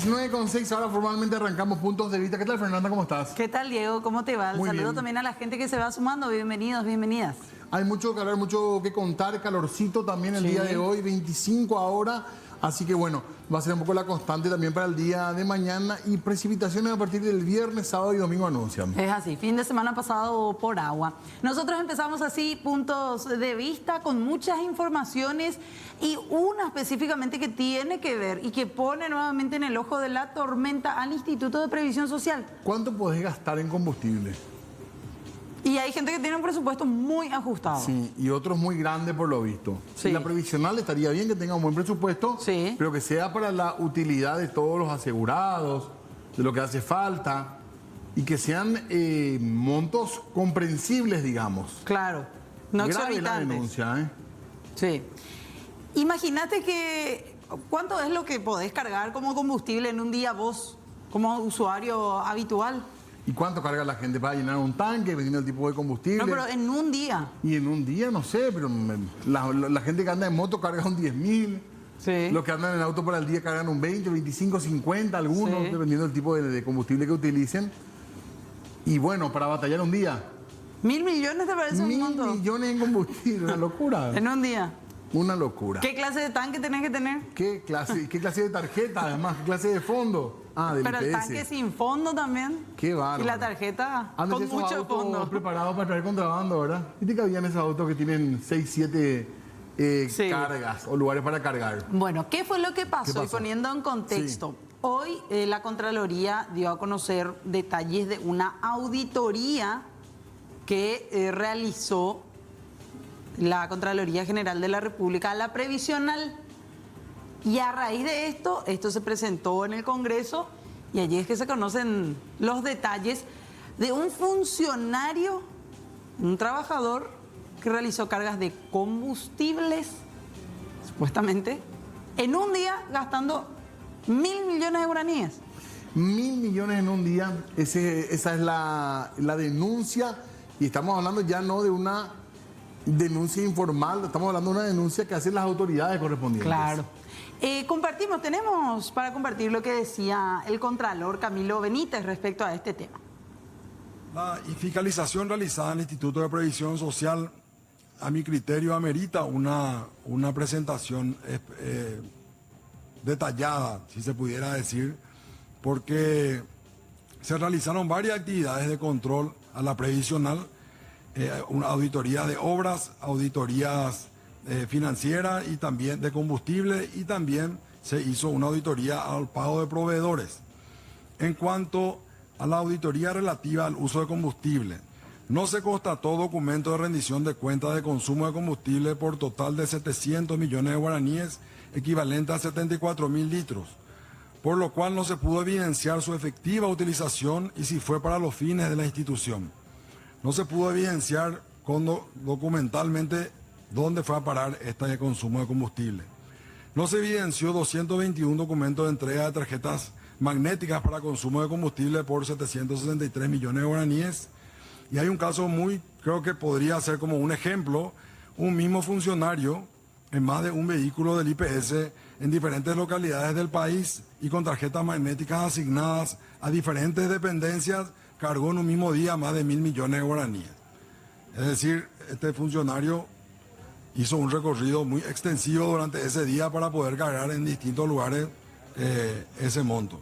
19:06, ahora formalmente arrancamos Puntos de Vista. ¿Qué tal, Fernanda? ¿Cómo estás? ¿Qué tal, Diego? ¿Cómo te va? Muy Saludo bien. también a la gente que se va sumando. Bienvenidos, bienvenidas. Hay mucho que hablar, mucho que contar, calorcito también el Sí. día de hoy, 25 ahora. Así que bueno, va a ser un poco la constante también para el día de mañana y precipitaciones a partir del viernes, sábado y domingo anuncian. Es así, fin de semana pasado por agua. Nosotros empezamos así, Puntos de Vista, con muchas informaciones y una específicamente que tiene que ver y que pone nuevamente en el ojo de la tormenta al Instituto de Previsión Social. ¿Cuánto podés gastar en combustible? Y hay gente que tiene un presupuesto muy ajustado. Sí, y otros muy grandes por lo visto. Sí. Y la previsional estaría bien que tenga un buen presupuesto, Sí. pero que sea para la utilidad de todos los asegurados, de lo que hace falta, y que sean montos comprensibles, digamos. Claro, no Grave la exorbitantes. denuncia, ¿eh? Sí. Imagínate que, ¿cuánto es lo que podés cargar como combustible en un día vos, como usuario habitual? ¿Y cuánto carga la gente para llenar un tanque, dependiendo del tipo de combustible? No, pero en un día. Y en un día, no sé, pero la gente que anda en moto carga un 10.000. Sí. Los que andan en auto para el día cargan un 20, 25, 50, algunos, Sí. dependiendo del tipo de combustible que utilicen. Y bueno, para batallar un día, 1.000 millones te parece un 1.000 monto. millones en combustible, una locura. En un día. Una locura. ¿Qué clase de tanque tenés que tener? ¿Qué clase de tarjeta, además? ¿Qué clase de fondo? Ah, del Pero el IPS. tanque sin fondo también. Qué bárbaro. Y la tarjeta Andan con esos mucho autos fondo. preparados para traer contrabando, ¿verdad? ¿Viste que habían esos autos que tienen 6, 7 Sí. cargas o lugares para cargar? Bueno, ¿qué fue lo que pasó? ¿Qué pasó? Y poniendo en contexto, hoy la Contraloría dio a conocer detalles de una auditoría que realizó la Contraloría General de la República a la previsional. Y a raíz de esto se presentó en el Congreso y allí es que se conocen los detalles de un funcionario, un trabajador que realizó cargas de combustibles, supuestamente, en un día gastando 1.000 millones de guaraníes. 1.000 millones en un día, esa es la denuncia. Y estamos hablando ya no de una denuncia informal, estamos hablando de una denuncia que hacen las autoridades correspondientes. Claro. Tenemos para compartir lo que decía el Contralor Camilo Benítez respecto a este tema. La fiscalización realizada en el Instituto de Previsión Social, a mi criterio, amerita una presentación detallada, si se pudiera decir, porque se realizaron varias actividades de control a la previsional, una auditoría de obras, auditorías financieras y también de combustible, y también se hizo una auditoría al pago de proveedores. En cuanto a la auditoría relativa al uso de combustible, no se constató documento de rendición de cuentas de consumo de combustible por total de 700 millones de guaraníes, equivalente a 74.000 litros, por lo cual no se pudo evidenciar su efectiva utilización y si fue para los fines de la institución. No se pudo evidenciar documentalmente dónde fue a parar este consumo de combustible. No se evidenció 221 documentos de entrega de tarjetas magnéticas para consumo de combustible por 763 millones de guaraníes. Y hay un caso creo que podría ser como un ejemplo, un mismo funcionario en más de un vehículo del IPS en diferentes localidades del país y con tarjetas magnéticas asignadas a diferentes dependencias, cargó en un mismo día más de 1.000 millones de guaraníes. Es decir, este funcionario hizo un recorrido muy extensivo durante ese día para poder cargar en distintos lugares ese monto.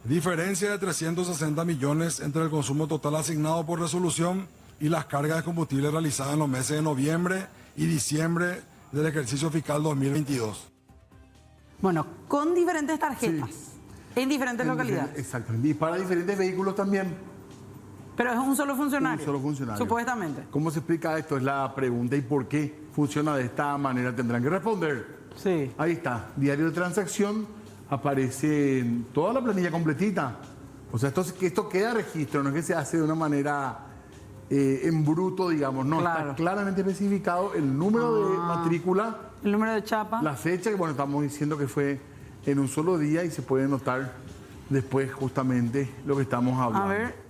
Diferencia de 360 millones entre el consumo total asignado por resolución y las cargas de combustible realizadas en los meses de noviembre y diciembre del ejercicio fiscal 2022. Bueno, con diferentes tarjetas, en diferentes localidades. Exactamente. Y para diferentes vehículos también. Pero es un solo funcionario. Un solo funcionario. Supuestamente. ¿Cómo se explica esto? Es la pregunta. ¿Y por qué funciona de esta manera? Tendrán que responder. Sí. Ahí está. Diario de transacción. Aparece en toda la planilla completita. O sea, esto queda registro. No es que se hace de una manera en bruto, digamos. No, Claro. está claramente especificado el número de matrícula, El número de chapa. la fecha, que bueno, estamos diciendo que fue en un solo día y se puede notar después justamente lo que estamos hablando. A ver,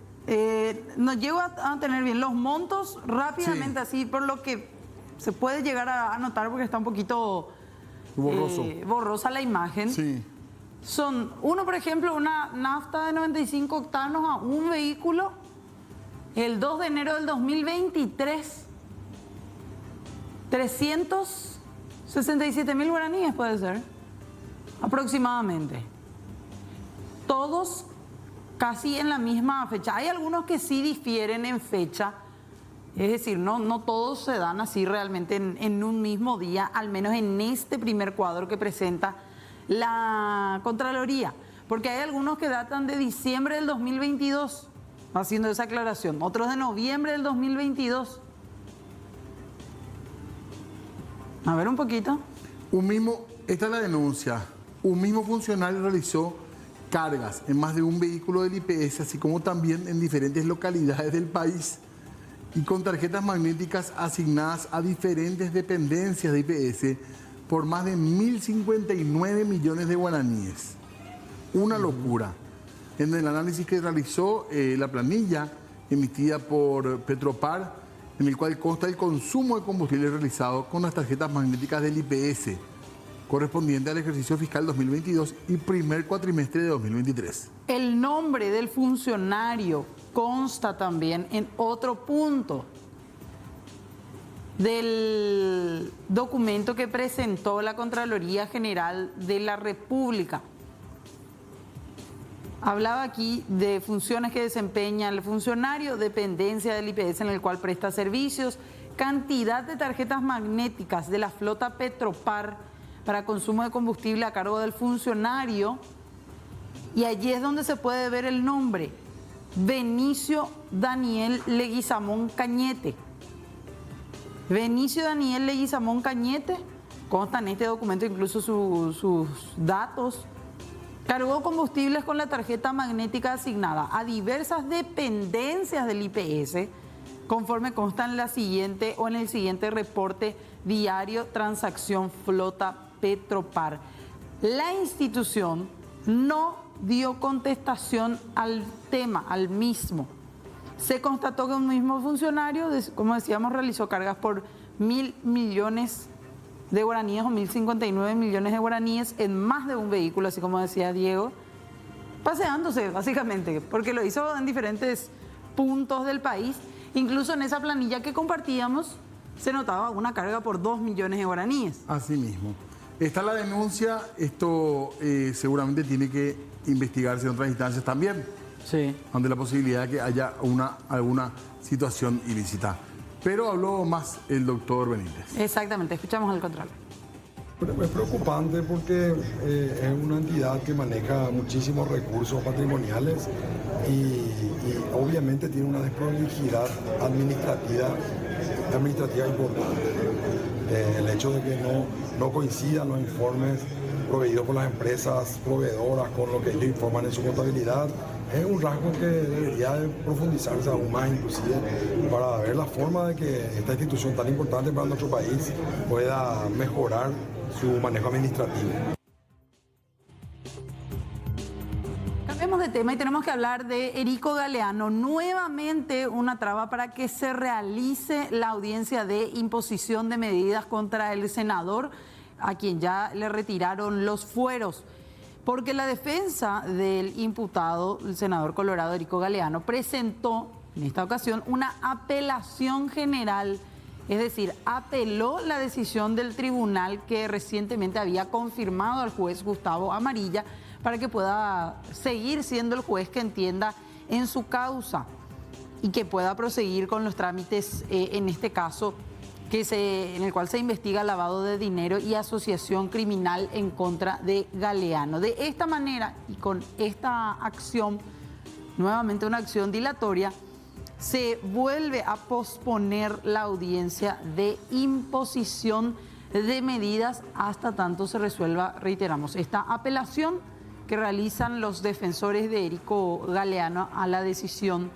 nos llevo a tener bien los montos rápidamente, así por lo que se puede llegar a notar porque está un poquito Borroso. borrosa la imagen. Sí. son, uno por ejemplo, una nafta de 95 octanos a un vehículo el 2 de enero del 2023. 367.000 guaraníes puede ser, aproximadamente. Todos casi en la misma fecha. Hay algunos que sí difieren en fecha, es decir, no todos se dan así realmente en un mismo día, al menos en este primer cuadro que presenta la Contraloría, porque hay algunos que datan de diciembre del 2022, haciendo esa aclaración, otros de noviembre del 2022. A ver un poquito. Esta es la denuncia. Un mismo funcionario realizó cargas en más de un vehículo del IPS, así como también en diferentes localidades del país, y con tarjetas magnéticas asignadas a diferentes dependencias de IPS por más de 1.059 millones de guaraníes. Una locura. En el análisis que realizó la planilla emitida por Petropar, en el cual consta el consumo de combustible realizado con las tarjetas magnéticas del IPS, correspondiente al ejercicio fiscal 2022 y primer cuatrimestre de 2023. El nombre del funcionario consta también en otro punto del documento que presentó la Contraloría General de la República. Hablaba aquí de funciones que desempeña el funcionario, dependencia del IPS en el cual presta servicios, cantidad de tarjetas magnéticas de la flota Petropar para consumo de combustible a cargo del funcionario, y allí es donde se puede ver el nombre: Benicio Daniel Leguizamón Cañete. Benicio Daniel Leguizamón Cañete, consta en este documento incluso sus datos. Cargó combustibles con la tarjeta magnética asignada a diversas dependencias del IPS, conforme consta en la siguiente o en el siguiente reporte diario Transacción Flota Petropar. La institución no dio contestación al tema, al mismo. Se constató que un mismo funcionario, como decíamos, realizó cargas por 1.000 millones de guaraníes o 1.059 millones de guaraníes en más de un vehículo, así como decía Diego, paseándose básicamente, porque lo hizo en diferentes puntos del país. Incluso en esa planilla que compartíamos se notaba una carga por 2 millones de guaraníes. Así mismo. Está la denuncia, esto seguramente tiene que investigarse en otras instancias también, Sí. ante la posibilidad de que haya alguna situación ilícita. Pero habló más el doctor Benítez. Exactamente, escuchamos al control. Es preocupante porque es una entidad que maneja muchísimos recursos patrimoniales y obviamente tiene una desprolijidad administrativa importante. El hecho de que no coincidan los informes proveídos por las empresas proveedoras con lo que ellos informan en su contabilidad es un rasgo que debería de profundizarse aún más, inclusive para ver la forma de que esta institución tan importante para nuestro país pueda mejorar su manejo administrativo. Cambiemos de tema y tenemos que hablar de Erico Galeano. Nuevamente una traba para que se realice la audiencia de imposición de medidas contra el senador, a quien ya le retiraron los fueros. Porque la defensa del imputado, el senador colorado Erico Galeano, presentó en esta ocasión una apelación general, es decir, apeló la decisión del tribunal que recientemente había confirmado al juez Gustavo Amarilla para que pueda seguir siendo el juez que entienda en su causa y que pueda proseguir con los trámites, en este caso, en el cual se investiga lavado de dinero y asociación criminal en contra de Galeano. De esta manera y con esta acción, nuevamente una acción dilatoria, se vuelve a posponer la audiencia de imposición de medidas hasta tanto se resuelva, reiteramos, esta apelación que realizan los defensores de Erico Galeano a la decisión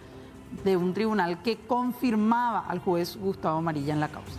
de un tribunal que confirmaba al juez Gustavo Amarilla en la causa.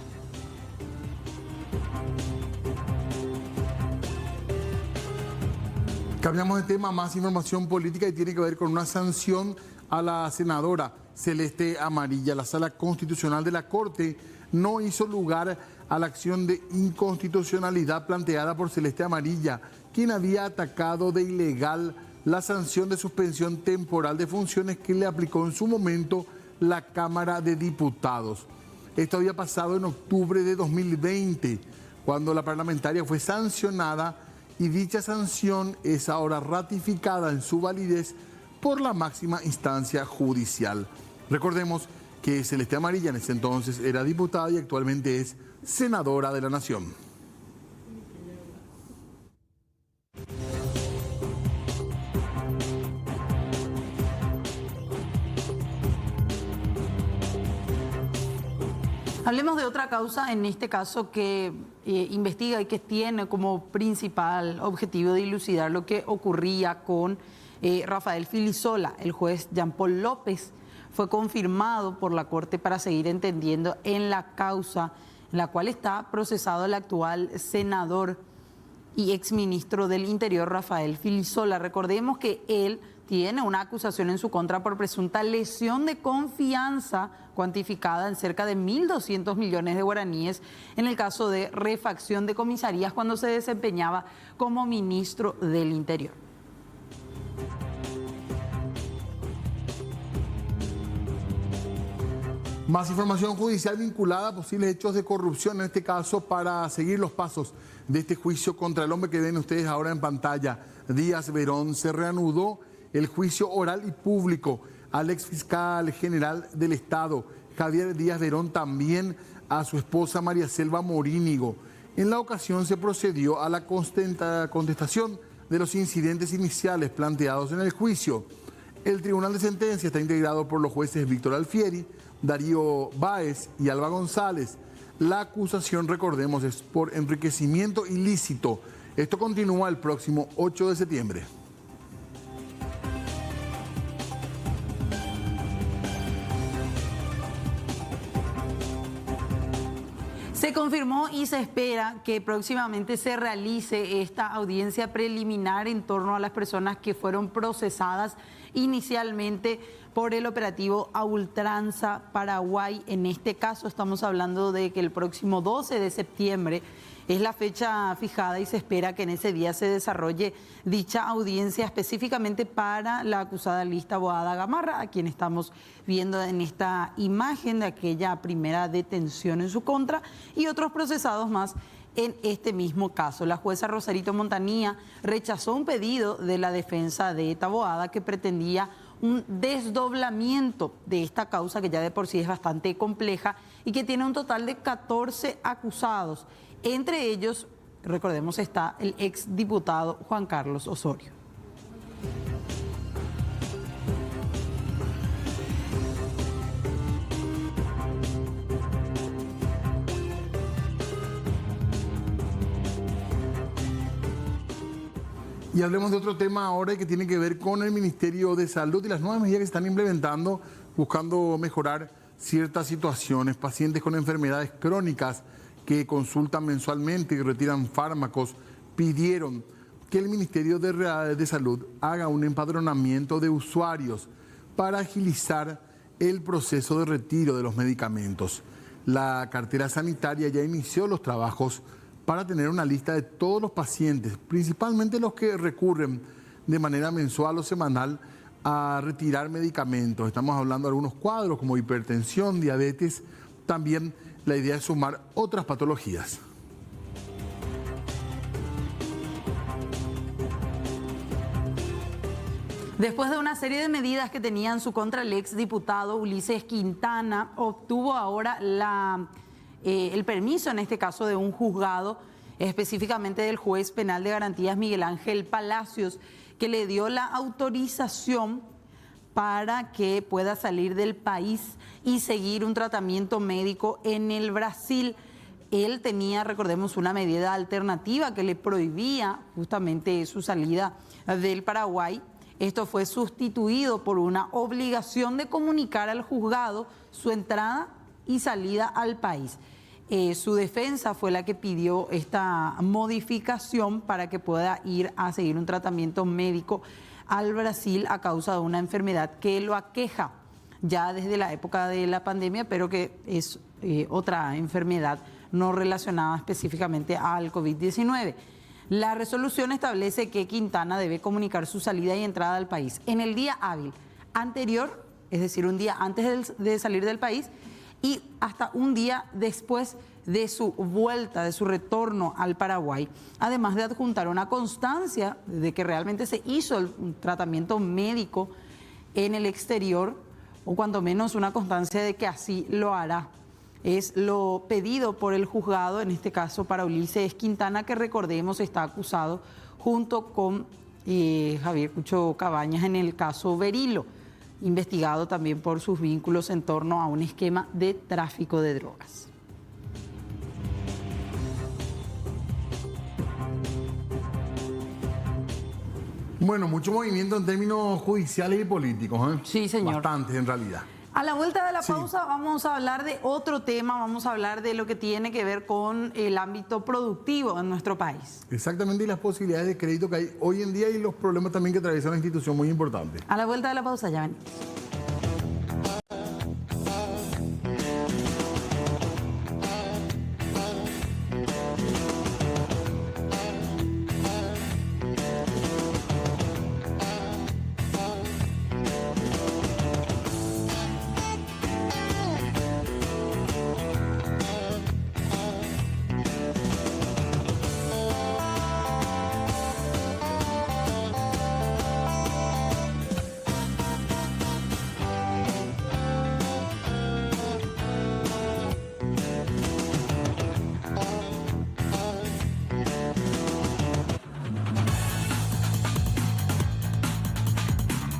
Cambiamos de tema, más información política y tiene que ver con una sanción a la senadora Celeste Amarilla. La Sala Constitucional de la Corte no hizo lugar a la acción de inconstitucionalidad planteada por Celeste Amarilla, quien había atacado de ilegal la sanción de suspensión temporal de funciones que le aplicó en su momento la Cámara de Diputados. Esto había pasado en octubre de 2020, cuando la parlamentaria fue sancionada, y dicha sanción es ahora ratificada en su validez por la máxima instancia judicial. Recordemos que Celeste Amarilla en ese entonces era diputada y actualmente es senadora de la Nación. Hablemos de otra causa, en este caso que investiga y que tiene como principal objetivo de dilucidar lo que ocurría con Rafael Filisola. El juez Jean Paul López fue confirmado por la Corte para seguir entendiendo en la causa en la cual está procesado el actual senador y exministro del Interior, Rafael Filisola. Recordemos que él tiene una acusación en su contra por presunta lesión de confianza cuantificada en cerca de 1.200 millones de guaraníes en el caso de refacción de comisarías cuando se desempeñaba como ministro del Interior. Más información judicial vinculada a posibles hechos de corrupción, en este caso para seguir los pasos de este juicio contra el hombre que ven ustedes ahora en pantalla, Díaz Verón. Se reanudó el juicio oral y público al exfiscal general del Estado, Javier Díaz Verón, también a su esposa María Selva Morínigo. En la ocasión se procedió a la contestación de los incidentes iniciales planteados en el juicio. El tribunal de sentencia está integrado por los jueces Víctor Alfieri, Darío Báez y Alba González. La acusación, recordemos, es por enriquecimiento ilícito. Esto continúa el próximo 8 de septiembre. Se confirmó y se espera que próximamente se realice esta audiencia preliminar en torno a las personas que fueron procesadas inicialmente por el operativo A Ultranza Paraguay. En este caso estamos hablando de que el próximo 12 de septiembre es la fecha fijada y se espera que en ese día se desarrolle dicha audiencia específicamente para la acusada Lista Boada Gamarra, a quien estamos viendo en esta imagen de aquella primera detención en su contra, y otros procesados más en este mismo caso. La jueza Rosarito Montanía rechazó un pedido de la defensa de Taboada que pretendía un desdoblamiento de esta causa, que ya de por sí es bastante compleja y que tiene un total de 14 acusados. Entre ellos, recordemos, está el exdiputado Juan Carlos Osorio. Y hablemos de otro tema ahora que tiene que ver con el Ministerio de Salud y las nuevas medidas que están implementando buscando mejorar ciertas situaciones. Pacientes con enfermedades crónicas que consultan mensualmente y retiran fármacos pidieron que el Ministerio de Salud haga un empadronamiento de usuarios para agilizar el proceso de retiro de los medicamentos. La cartera sanitaria ya inició los trabajos para tener una lista de todos los pacientes, principalmente los que recurren de manera mensual o semanal a retirar medicamentos. Estamos hablando de algunos cuadros como hipertensión, diabetes. También la idea es sumar otras patologías. Después de una serie de medidas que tenía en su contra, el exdiputado Ulises Quintana obtuvo ahora el permiso, en este caso, de un juzgado, específicamente del juez penal de garantías Miguel Ángel Palacios, que le dio la autorización para que pueda salir del país y seguir un tratamiento médico en el Brasil. Él tenía, recordemos, una medida alternativa que le prohibía justamente su salida del Paraguay. Esto fue sustituido por una obligación de comunicar al juzgado su entrada y salida al país. Su defensa fue la que pidió esta modificación para que pueda ir a seguir un tratamiento médico al Brasil a causa de una enfermedad que lo aqueja ya desde la época de la pandemia, pero que es otra enfermedad no relacionada específicamente al COVID-19. La resolución establece que Quintana debe comunicar su salida y entrada al país en el día hábil anterior, es decir, un día antes de salir del país y hasta un día después de su vuelta, de su retorno al Paraguay, además de adjuntar una constancia de que realmente se hizo el tratamiento médico en el exterior, o cuando menos una constancia de que así lo hará. Es lo pedido por el juzgado, en este caso para Ulises Quintana, que recordemos está acusado junto con Javier Cucho Cabañas en el caso Berilo, investigado también por sus vínculos en torno a un esquema de tráfico de drogas. Bueno, mucho movimiento en términos judiciales y políticos, ¿eh? Sí, señor. Bastante, en realidad. A la vuelta de la Sí. pausa vamos a hablar de otro tema, vamos a hablar de lo que tiene que ver con el ámbito productivo en nuestro país. Exactamente, y las posibilidades de crédito que hay hoy en día y los problemas también que atraviesa la institución, muy importante. A la vuelta de la pausa ya venimos.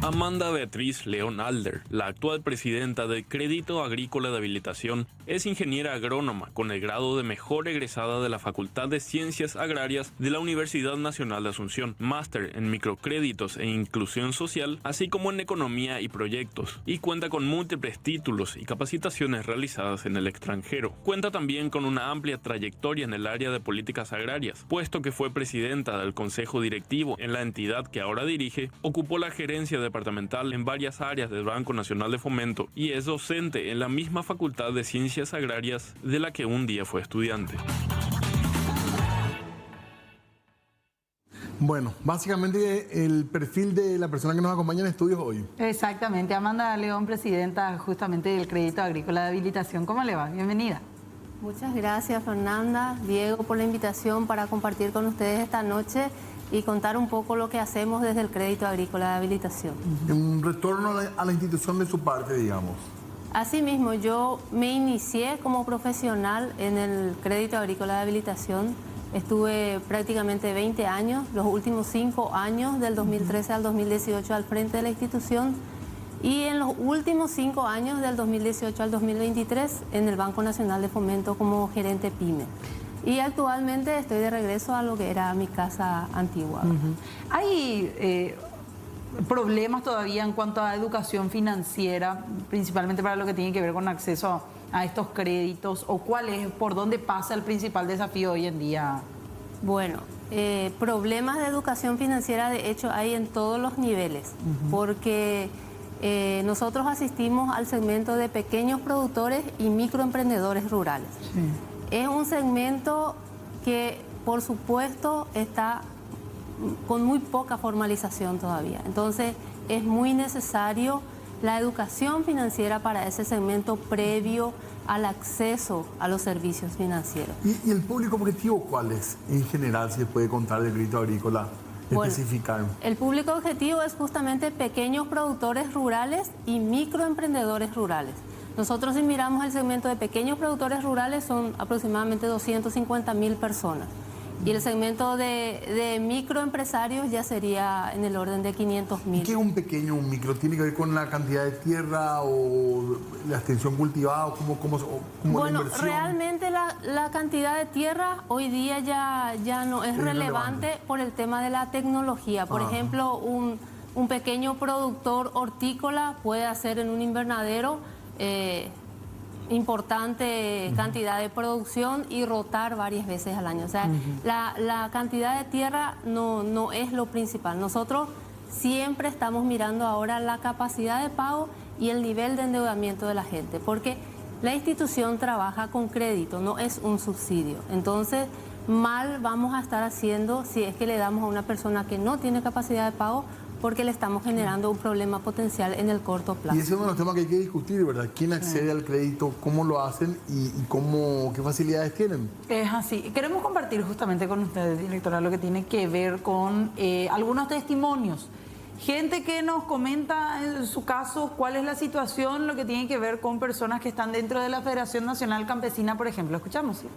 Amanda Beatriz León Alder, la actual presidenta del Crédito Agrícola de Habilitación, es ingeniera agrónoma con el grado de mejor egresada de la Facultad de Ciencias Agrarias de la Universidad Nacional de Asunción, máster en microcréditos e inclusión social, así como en economía y proyectos, y cuenta con múltiples títulos y capacitaciones realizadas en el extranjero. Cuenta también con una amplia trayectoria en el área de políticas agrarias, puesto que fue presidenta del Consejo Directivo en la entidad que ahora dirige, ocupó la gerencia departamental en varias áreas del Banco Nacional de Fomento y es docente en la misma Facultad de Ciencias Agrarias de la que un día fue estudiante. Bueno, básicamente el perfil de la persona que nos acompaña en estudios hoy. Exactamente, Amanda León, presidenta justamente del Crédito Agrícola de Habilitación. ¿Cómo le va? Bienvenida. Muchas gracias, Fernanda, Diego, por la invitación para compartir con ustedes esta noche y contar un poco lo que hacemos desde el Crédito Agrícola de Habilitación. Un retorno a la institución de su parte, digamos. Asimismo, yo me inicié como profesional en el Crédito Agrícola de Habilitación. Estuve prácticamente 20 años, los últimos 5 años, del 2013 al 2018, al frente de la institución. Y en los últimos 5 años, del 2018 al 2023, en el Banco Nacional de Fomento como gerente PYME. Y actualmente estoy de regreso a lo que era mi casa antigua. Hay problemas todavía en cuanto a educación financiera, principalmente para lo que tiene que ver con acceso a estos créditos, o por dónde pasa el principal desafío hoy en día. Bueno, problemas de educación financiera de hecho hay en todos los niveles, porque nosotros asistimos al segmento de pequeños productores y microemprendedores rurales. Sí. Es un segmento que, por supuesto, está con muy poca formalización todavía. Entonces, es muy necesario la educación financiera para ese segmento previo al acceso a los servicios financieros. ¿Y el público objetivo cuál es? En general, si se puede contar del crédito agrícola, especificar. El público objetivo es justamente pequeños productores rurales y microemprendedores rurales. Nosotros, si miramos el segmento de pequeños productores rurales, son aproximadamente 250.000 personas. Y el segmento de microempresarios ya sería en el orden de 500.000. ¿Qué es un pequeño, un micro? ¿Tiene que ver con la cantidad de tierra o la extensión cultivada? ¿Cómo Bueno, la inversión? realmente la cantidad de tierra hoy día ya no es relevante por el tema de la tecnología. Por ejemplo, un pequeño productor hortícola puede hacer en un invernadero importante cantidad de producción y rotar varias veces al año. O sea, la cantidad de tierra no es lo principal. Nosotros siempre estamos mirando ahora la capacidad de pago y el nivel de endeudamiento de la gente, porque La institución trabaja con crédito, no es un subsidio. Entonces, mal vamos a estar haciendo si es que le damos a una persona que no tiene capacidad de pago, porque le estamos generando un problema potencial en el corto plazo. Y ese es uno de los temas que hay que discutir, ¿verdad? ¿Quién accede al crédito? ¿Cómo lo hacen? ¿Y qué facilidades tienen? Es así. Queremos compartir justamente con ustedes, directora, lo que tiene que ver con algunos testimonios. Gente que nos comenta en su caso cuál es la situación, lo que tiene que ver con personas que están dentro de la Federación Nacional Campesina, por ejemplo. Escuchamos. ¿Sí?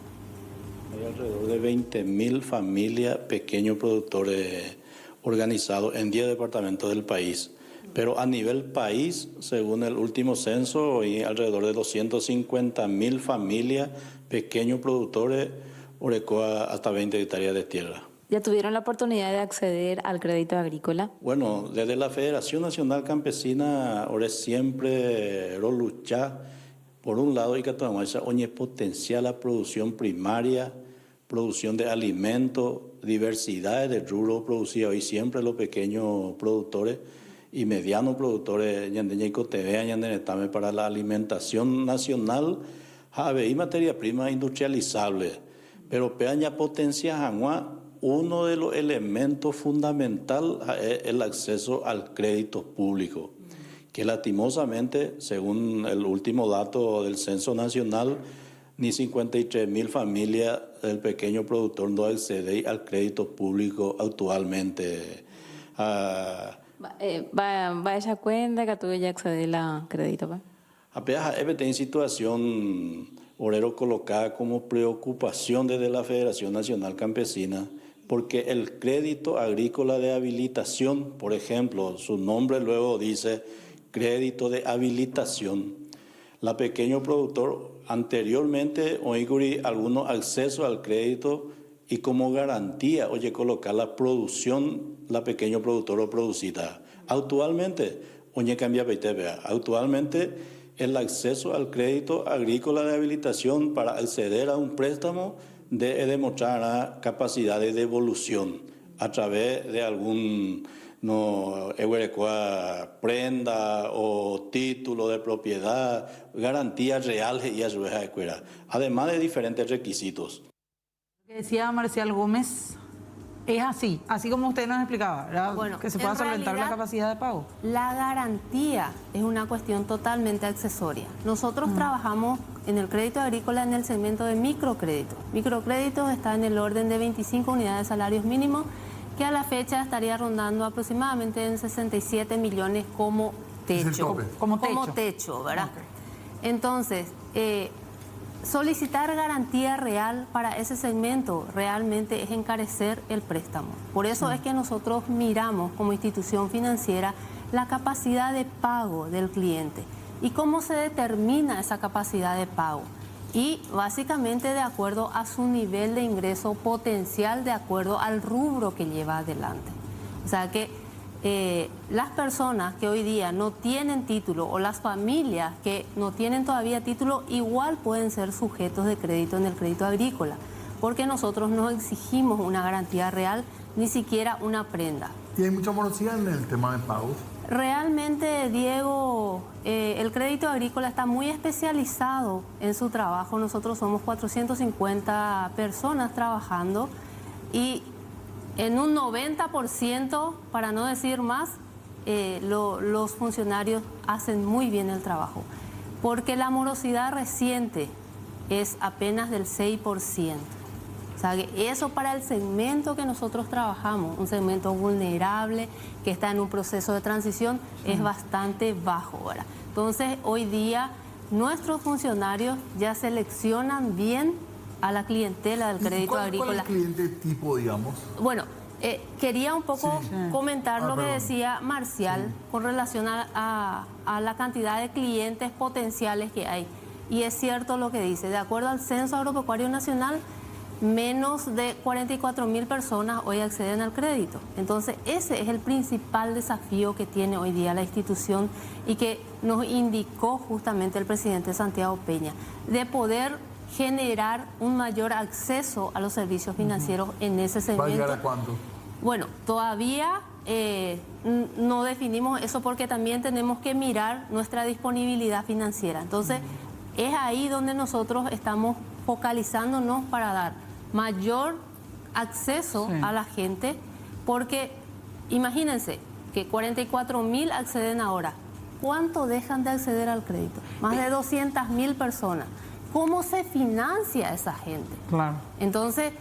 Hay alrededor de 20.000 familias, pequeños productores organizados en 10 departamentos del país. Pero a nivel país, según el último censo, hay alrededor de 250.000 familias, pequeños productores, Orecoa hasta 20 hectáreas de tierra. ¿Ya tuvieron la oportunidad de acceder al crédito agrícola? Bueno, desde la Federación Nacional Campesina, ahora siempre luchar, por un lado, y que tomamos oye potencial la producción primaria, producción de alimentos, diversidad de rubros producidos hoy siempre los pequeños productores y medianos productores para la alimentación nacional, y materia prima industrializable. Pero peña potencia uno de los elementos fundamentales es el acceso al crédito público, que lastimosamente, según el último dato del Censo Nacional, ni 53.000 familias del pequeño productor no acceden al crédito público actualmente. ¿Va esa cuenta que tuve ya acceder al crédito? Apenas en situación obrero colocada como preocupación desde la Federación Nacional Campesina, porque el crédito agrícola de habilitación, por ejemplo, su nombre luego dice crédito de habilitación. La pequeño productor anteriormente oí algunos accesos al crédito y como garantía, colocar la producción, la pequeño productor o producida. Actualmente, actualmente el acceso al crédito agrícola de habilitación para acceder a un préstamo debe demostrar capacidad de devolución a través de algún prenda o título de propiedad, garantías reales y además de diferentes requisitos. Decía Marcial Gómez, es así como usted nos explicaba, ¿verdad? Bueno, que se pueda solventar la capacidad de pago. La garantía es una cuestión totalmente accesoria. Nosotros trabajamos en el crédito agrícola en el segmento de microcrédito. Microcréditos está en el orden de 25 unidades de salarios mínimos, que a la fecha estaría rondando aproximadamente en 67 millones como techo. Como techo, ¿verdad? Okay. Entonces, solicitar garantía real para ese segmento realmente es encarecer el préstamo. Por eso es que nosotros miramos como institución financiera la capacidad de pago del cliente. ¿Y cómo se determina esa capacidad de pago? Y básicamente de acuerdo a su nivel de ingreso potencial, de acuerdo al rubro que lleva adelante. O sea que las personas que hoy día no tienen título o las familias que no tienen todavía título igual pueden ser sujetos de crédito en el crédito agrícola, porque nosotros no exigimos una garantía real, ni siquiera una prenda. ¿Tiene mucha morosidad en el tema de pagos? Realmente, Diego, el crédito agrícola está muy especializado en su trabajo. Nosotros somos 450 personas trabajando y en un 90%, para no decir más, los funcionarios hacen muy bien el trabajo, porque la morosidad reciente es apenas del 6%. O sea, eso para el segmento que nosotros trabajamos, un segmento vulnerable que está en un proceso de transición, es bastante bajo, ¿verdad? Entonces, hoy día nuestros funcionarios ya seleccionan bien a la clientela del crédito agrícola. ¿Cuál es el cliente tipo, digamos? Bueno, quería un poco comentar lo que decía Marcial con relación a la cantidad de clientes potenciales que hay. Y es cierto lo que dice, de acuerdo al Censo Agropecuario Nacional, menos de 44.000 personas hoy acceden al crédito. Entonces, ese es el principal desafío que tiene hoy día la institución y que nos indicó justamente el presidente Santiago Peña, de poder generar un mayor acceso a los servicios financieros en ese segmento. ¿Va a llegar a cuánto? Bueno, todavía no definimos eso porque también tenemos que mirar nuestra disponibilidad financiera. Entonces, es ahí donde nosotros estamos focalizándonos para dar mayor acceso a la gente, porque imagínense que 44.000 acceden ahora. ¿Cuánto dejan de acceder al crédito? Más de 200.000 personas. ¿Cómo se financia esa gente? Claro. Entonces,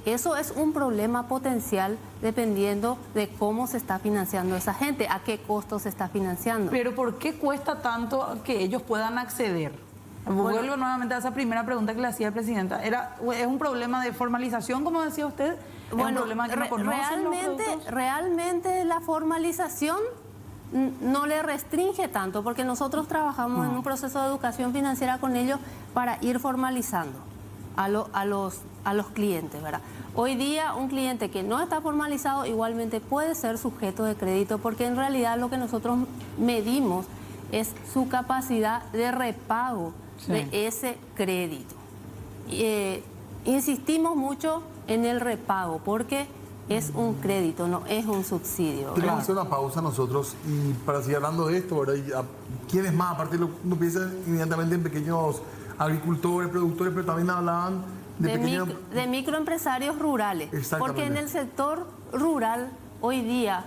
eso es un problema potencial dependiendo de cómo se está financiando esa gente, a qué costo se está financiando. Pero ¿por qué cuesta tanto que ellos puedan acceder? Vuelvo nuevamente a esa primera pregunta que le hacía el presidente. ¿Es un problema de formalización, como decía usted? ¿Es un problema que no conocen los productos? Realmente la formalización no le restringe tanto, porque nosotros trabajamos en un proceso de educación financiera con ellos para ir formalizando a los clientes, ¿verdad? Hoy día un cliente que no está formalizado igualmente puede ser sujeto de crédito, porque en realidad lo que nosotros medimos es su capacidad de repago de ese crédito. Insistimos mucho en el repago, porque es un crédito, no es un subsidio. Tenemos que hacer una pausa nosotros y para seguir hablando de esto, ¿verdad? ¿Quiénes más? Aparte, uno piensa inmediatamente en pequeños agricultores, productores, pero también hablaban de microempresarios rurales. Porque en el sector rural hoy día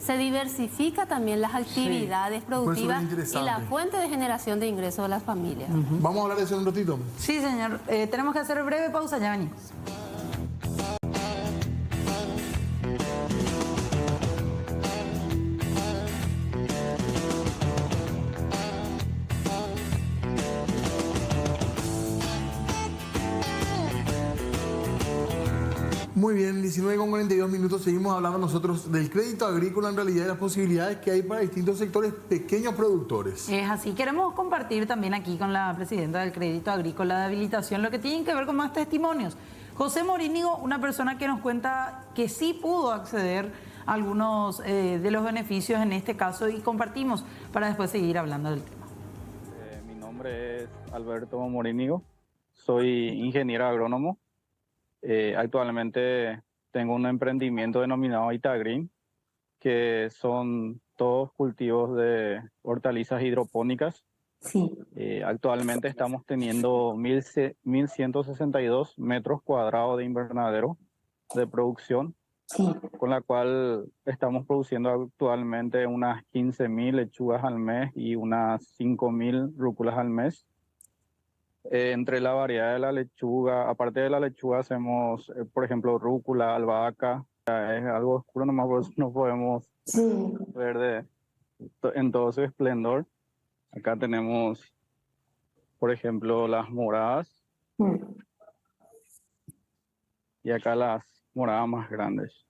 se diversifica también las actividades productivas y la fuente de generación de ingresos de las familias. Vamos a hablar de eso en un ratito. Sí, señor. Tenemos que hacer breve pausa, ya venimos. Muy bien, 19:42, seguimos hablando nosotros del crédito agrícola en realidad y las posibilidades que hay para distintos sectores pequeños productores. Es así, queremos compartir también aquí con la presidenta del Crédito Agrícola de Habilitación lo que tiene que ver con más testimonios. José Morínigo, una persona que nos cuenta que sí pudo acceder a algunos de los beneficios en este caso y compartimos para después seguir hablando del tema. Mi nombre es Alberto Morínigo, soy ingeniero agrónomo. Actualmente tengo un emprendimiento denominado Itagreen, que son todos cultivos de hortalizas hidropónicas. Sí. Actualmente estamos teniendo 1.162 metros cuadrados de invernadero de producción, Sí. con la cual estamos produciendo actualmente unas 15.000 lechugas al mes y unas 5.000 rúculas al mes. Entre la variedad de la lechuga, aparte de la lechuga hacemos, por ejemplo, rúcula, albahaca. Es algo oscuro nomás, por eso no podemos ver en todo su esplendor. Acá tenemos, por ejemplo, las moradas. Y acá las moradas más grandes.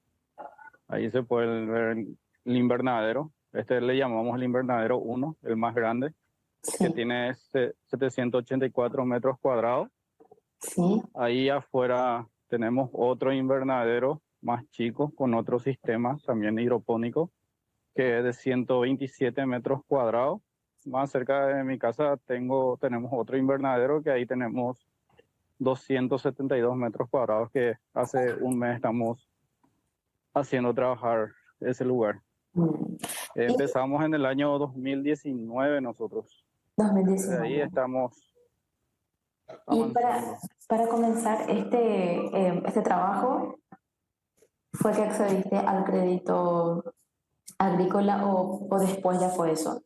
Ahí se puede ver el invernadero. Este le llamamos el invernadero 1, el más grande. Que tiene 784 metros cuadrados. Sí. Ahí afuera tenemos otro invernadero más chico con otro sistema también hidropónico que es de 127 metros cuadrados. Más cerca de mi casa tenemos otro invernadero que ahí tenemos 272 metros cuadrados que hace un mes estamos haciendo trabajar ese lugar. Empezamos en el año 2019 nosotros. 2019. Ahí estamos Y avanzando. para comenzar este trabajo, ¿fue que accediste al crédito agrícola o después ya fue eso?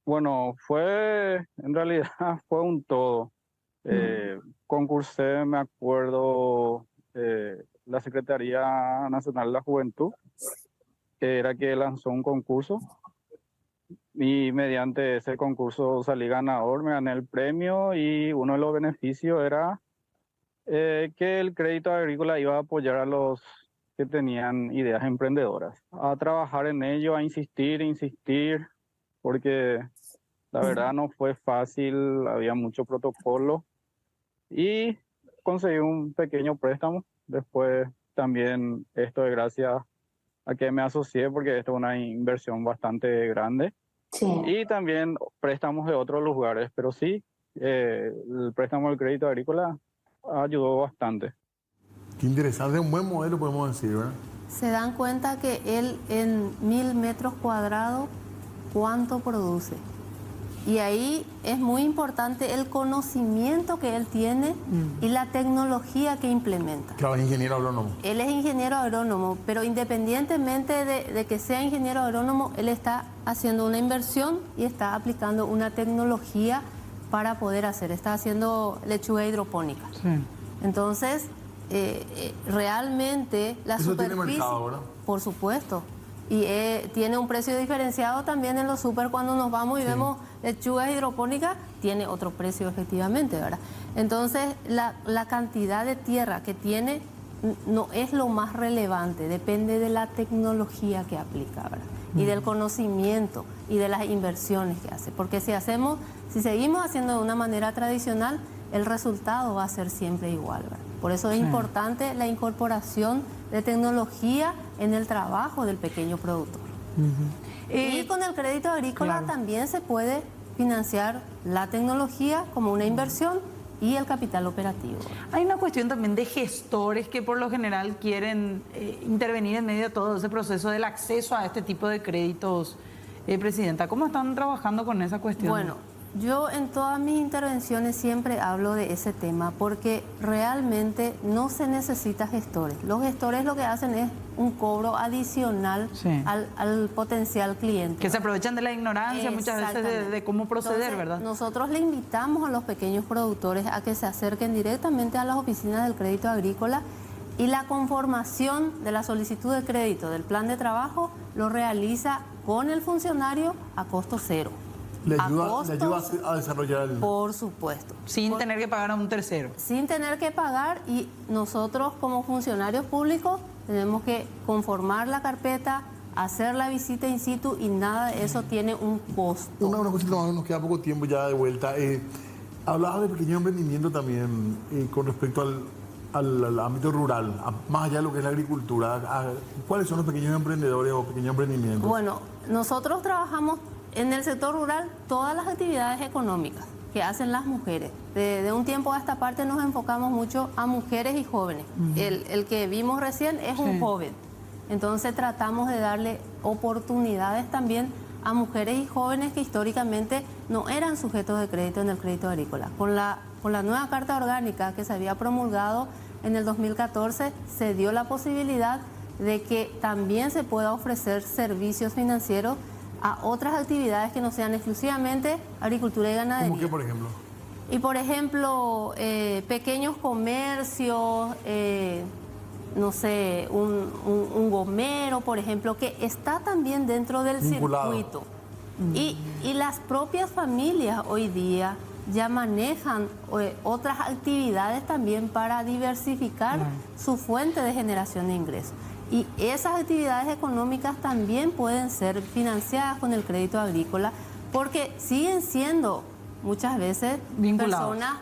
Bueno, en realidad fue un todo. Concursé, me acuerdo, la Secretaría Nacional de la Juventud, que era que lanzó un concurso. Y mediante ese concurso salí ganador, me gané el premio y uno de los beneficios era que el crédito agrícola iba a apoyar a los que tenían ideas emprendedoras, a trabajar en ello, a insistir, porque la verdad no fue fácil, había mucho protocolo y conseguí un pequeño préstamo. Después también esto es gracias a que me asocié, porque esto es una inversión bastante grande. Sí. Y también préstamos de otros lugares, pero sí, el préstamo del crédito agrícola ayudó bastante. Qué interesante, un buen modelo podemos decir, ¿verdad? Se dan cuenta que él en 1.000 metros cuadrados, ¿cuánto produce? Y ahí es muy importante el conocimiento que él tiene y la tecnología que implementa. Claro, es ingeniero agrónomo. Él es ingeniero agrónomo, pero independientemente de que sea ingeniero agrónomo, él está haciendo una inversión y está aplicando una tecnología para poder está haciendo lechuga hidropónica. Sí. Entonces, realmente la Eso superficie... tiene mercado, ¿verdad? Por supuesto. Y tiene un precio diferenciado también en los super cuando nos vamos y vemos lechugas hidropónicas, tiene otro precio efectivamente, ¿verdad? Entonces, la cantidad de tierra que tiene no es lo más relevante, depende de la tecnología que aplica, ¿verdad? Y del conocimiento y de las inversiones que hace. Porque si seguimos haciendo de una manera tradicional, el resultado va a ser siempre igual, ¿verdad? Por eso es importante la incorporación de tecnología en el trabajo del pequeño productor. Y con el crédito agrícola también se puede financiar la tecnología como una inversión y el capital operativo. Hay una cuestión también de gestores que por lo general quieren intervenir en medio de todo ese proceso del acceso a este tipo de créditos. Presidenta, ¿cómo están trabajando con esa cuestión? Bueno, yo en todas mis intervenciones siempre hablo de ese tema porque realmente no se necesita gestores. Los gestores lo que hacen es un cobro adicional al potencial cliente. Que se aprovechan de la ignorancia muchas veces de cómo proceder, entonces, ¿verdad? Nosotros le invitamos a los pequeños productores a que se acerquen directamente a las oficinas del crédito agrícola y la conformación de la solicitud de crédito del plan de trabajo lo realiza con el funcionario a costo cero. ¿Le ayuda a desarrollar el...? Por supuesto. Sin tener que pagar a un tercero. Sin tener que pagar, y nosotros como funcionarios públicos tenemos que conformar la carpeta, hacer la visita in situ y nada de eso tiene un costo. Una cosita más, nos queda poco tiempo ya de vuelta. Hablaba de pequeño emprendimiento también con respecto al ámbito rural, más allá de lo que es la agricultura. ¿Cuáles son los pequeños emprendedores o pequeños emprendimientos? Bueno, nosotros trabajamos en el sector rural todas las actividades económicas que hacen las mujeres. De un tiempo a esta parte nos enfocamos mucho a mujeres y jóvenes. El que vimos recién es un joven. Entonces tratamos de darle oportunidades también a mujeres y jóvenes que históricamente no eran sujetos de crédito en el crédito agrícola. Con la nueva Carta Orgánica que se había promulgado en el 2014, se dio la posibilidad de que también se pueda ofrecer servicios financieros a otras actividades que no sean exclusivamente agricultura y ganadería. ¿Cómo qué, por ejemplo? Y por ejemplo, pequeños comercios, no sé, un gomero, por ejemplo, que está también dentro del circuito. Y las propias familias hoy día ya manejan otras actividades también para diversificar su fuente de generación de ingresos. Y esas actividades económicas también pueden ser financiadas con el crédito agrícola porque siguen siendo muchas veces personas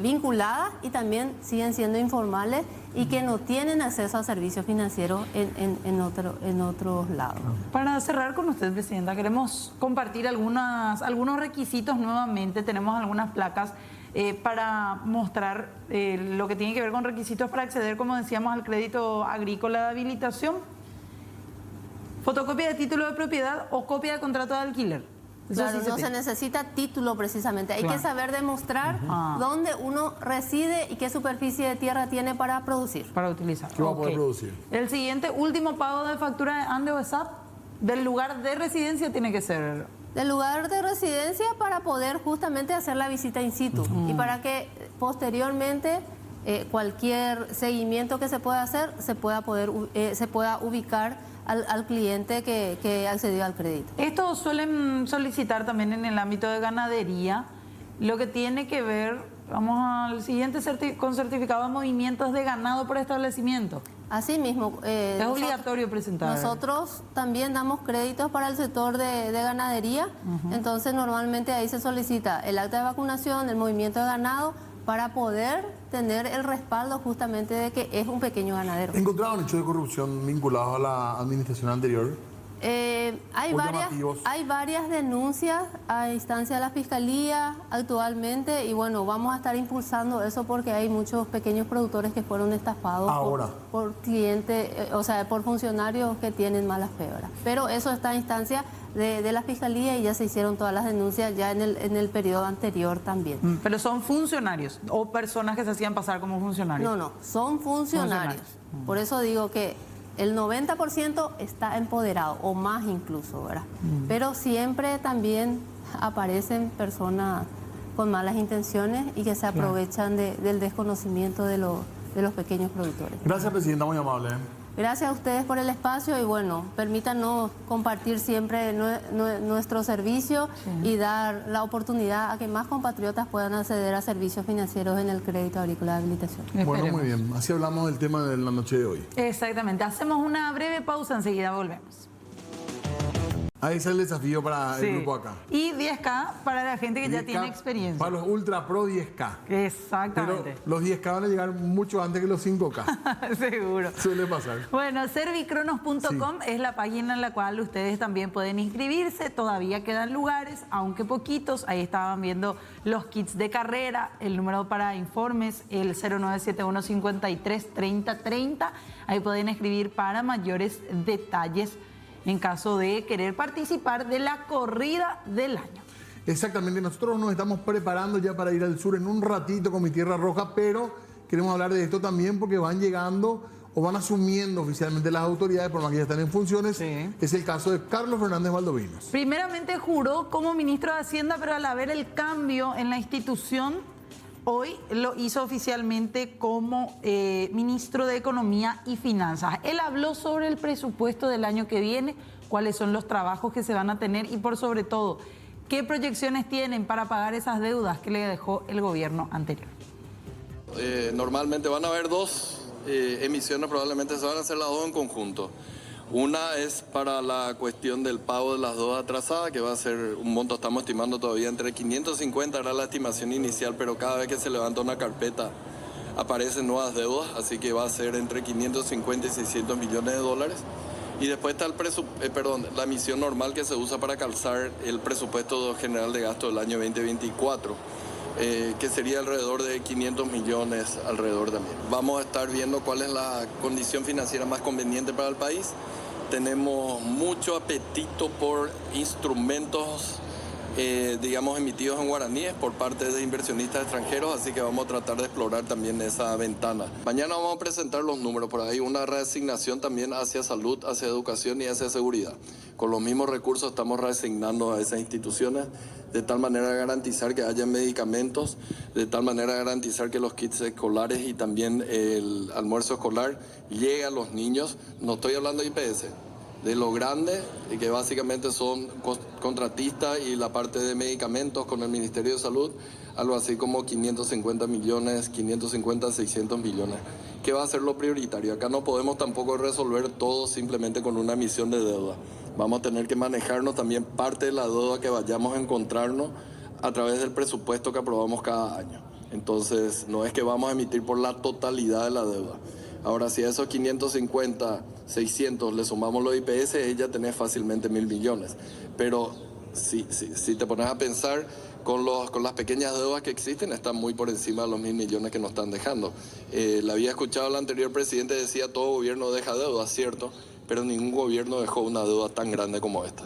vinculadas y también siguen siendo informales y que no tienen acceso a servicios financieros en otros lados. Para cerrar con usted, Presidenta, queremos compartir algunos requisitos nuevamente. Tenemos algunas placas para mostrar lo que tiene que ver con requisitos para acceder, como decíamos, al crédito agrícola de habilitación. Fotocopia de título de propiedad o copia de contrato de alquiler. Claro, no se necesita título precisamente. Hay que saber demostrar dónde uno reside y qué superficie de tierra tiene para producir. Para utilizar. ¿Qué va a poder producir? El siguiente, último pago de factura de ANDE o ESAP del lugar de residencia tiene que ser... Del lugar de residencia para poder justamente hacer la visita in situ y para que posteriormente cualquier seguimiento que se pueda hacer se pueda ubicar al cliente que accedió al crédito. Esto suelen solicitar también en el ámbito de ganadería, lo que tiene que ver, vamos al siguiente, con certificado de movimientos de ganado por establecimiento. Así mismo. Es obligatorio presentar. Nosotros también damos créditos para el sector de ganadería, entonces normalmente ahí se solicita el acta de vacunación, el movimiento de ganado, para poder tener el respaldo justamente de que es un pequeño ganadero. ¿Encontraron hechos de corrupción vinculados a la administración anterior? Hay varias denuncias a instancia de la Fiscalía actualmente y bueno, vamos a estar impulsando eso porque hay muchos pequeños productores que fueron estafados por clientes, o sea, por funcionarios que tienen mala fe, ¿verdad? Pero eso está a instancia de la Fiscalía y ya se hicieron todas las denuncias ya en el periodo anterior también. Pero son funcionarios o personas que se hacían pasar como funcionarios. No, son funcionarios. Por eso digo que el 90% está empoderado, o más incluso, ¿verdad? Pero siempre también aparecen personas con malas intenciones y que se aprovechan del desconocimiento de los pequeños productores. Gracias, Presidenta, muy amable. Gracias a ustedes por el espacio y bueno, permítanos compartir siempre nuestro servicio y dar la oportunidad a que más compatriotas puedan acceder a servicios financieros en el crédito agrícola de habilitación. Bueno, muy bien. Así hablamos del tema de la noche de hoy. Exactamente. Hacemos una breve pausa, enseguida volvemos. Ahí está el desafío para el grupo acá. Y 10K para la gente que ya tiene experiencia. Para los Ultra Pro 10K. Exactamente. Pero los 10K van a llegar mucho antes que los 5K. Seguro. Suele pasar. Bueno, servicronos.com es la página en la cual ustedes también pueden inscribirse. Todavía quedan lugares, aunque poquitos. Ahí estaban viendo los kits de carrera, el número para informes, el 0971-53-3030. Ahí pueden escribir para mayores detalles en caso de querer participar de la corrida del año. Exactamente, nosotros nos estamos preparando ya para ir al sur en un ratito con Mi Tierra Roja, pero queremos hablar de esto también porque van llegando o van asumiendo oficialmente las autoridades, por más que ya están en funciones. Es el caso de Carlos Fernández Valdovinos. Primeramente juró como ministro de Hacienda, pero al haber el cambio en la institución, hoy lo hizo oficialmente como ministro de Economía y Finanzas. Él habló sobre el presupuesto del año que viene, cuáles son los trabajos que se van a tener y por sobre todo, qué proyecciones tienen para pagar esas deudas que le dejó el gobierno anterior. Normalmente van a haber dos emisiones, probablemente se van a hacer las dos en conjunto. Una es para la cuestión del pago de las deudas atrasadas, que va a ser un monto, estamos estimando todavía entre 550, era la estimación inicial, pero cada vez que se levanta una carpeta aparecen nuevas deudas, así que va a ser entre 550 y 600 millones de dólares. Y después está la emisión normal que se usa para calzar el presupuesto general de gasto del año 2024. Que sería alrededor de 500 millones alrededor también. Vamos a estar viendo cuál es la condición financiera más conveniente para el país. Tenemos mucho apetito por instrumentos, digamos, emitidos en guaraníes por parte de inversionistas extranjeros, así que vamos a tratar de explorar también esa ventana. Mañana vamos a presentar los números por ahí, una reasignación también hacia salud, hacia educación y hacia seguridad. Con los mismos recursos estamos reasignando a esas instituciones de tal manera de garantizar que haya medicamentos, de tal manera de garantizar que los kits escolares y también el almuerzo escolar llegue a los niños. No estoy hablando de IPS, de lo grande, que básicamente son contratistas y la parte de medicamentos con el Ministerio de Salud, algo así como 550 millones, 550, 600 millones, que va a ser lo prioritario. Acá no podemos tampoco resolver todo simplemente con una emisión de deuda. Vamos a tener que manejarnos también parte de la deuda que vayamos a encontrarnos a través del presupuesto que aprobamos cada año. Entonces, no es que vamos a emitir por la totalidad de la deuda. Ahora, si a esos 550, 600 le sumamos los IPS, ya tenés fácilmente 1.000 millones. Pero si te pones a pensar, con las pequeñas deudas que existen, están muy por encima de los 1.000 millones que nos están dejando. La había escuchado el anterior presidente, decía todo gobierno deja deuda, cierto, pero ningún gobierno dejó una deuda tan grande como esta.